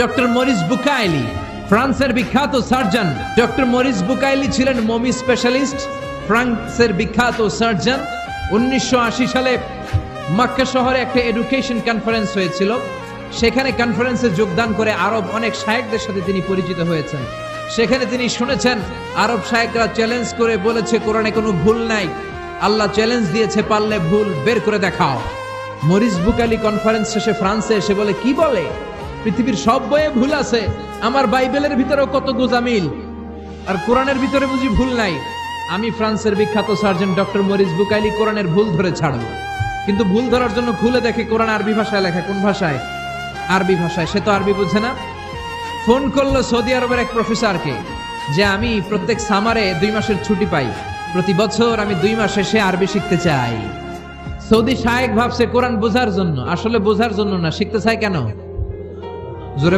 Doctor Morris Bucaille, ফ্রান্সের বিখ্যাত surgeon. Doctor Morris Bucaille ছিলেন মমি স্পেশালিস্ট, ফ্রান্সের বিখ্যাত সার্জন। 1980 সালে মক্কা শহরে একটা এডুকেশন কনফারেন্স হয়েছিল। সেখানে কনফারেন্সে যোগদান করে আরব অনেক শায়েখদের সাথে তিনি পরিচিত হয়েছেন। সেখানে তিনি শুনেছেন আরব শায়েখরা চ্যালেঞ্জ করে বলেছে কোরআনে কোনো ভুল নাই। আল্লাহ চ্যালেঞ্জ দিয়েছে, পারলে ভুল বের করে দেখাও। মরিস বুকাইলি কনফারেন্স শেষে ফ্রান্সে এসে বলে, কি বলে, পৃথিবীর সব বইয়ে ভুল আছে, আমার বাইবেলের ভিতরেও কত গোজামিল, আর কোরআনের ভিতরে বুঝি ভুল নাই। আমি ফ্রান্সের বিখ্যাত সার্জন ডক্টর মরিস বুকাইলি কোরআনের ভুল ধরে ছাড়ব। কিন্তু ভুল ধরার জন্য খুলে দেখে কোরআন আরবি ভাষায় লেখা। কোন ভাষায়? আরবি ভাষায়। সে তো আরবি বুঝে না। ফোন করলো সৌদি আরবের এক প্রফেসরকে যে আমি প্রত্যেক সামারে 2 মাসের ছুটি পাই, প্রতি বছর আমি 2 মাস এসে আরবি শিখতে চাই। সৌদি শায়েখ ভাবছে কোরআন বোঝার জন্য, আসলে বোঝার জন্য না, শিখতে চায় কেন?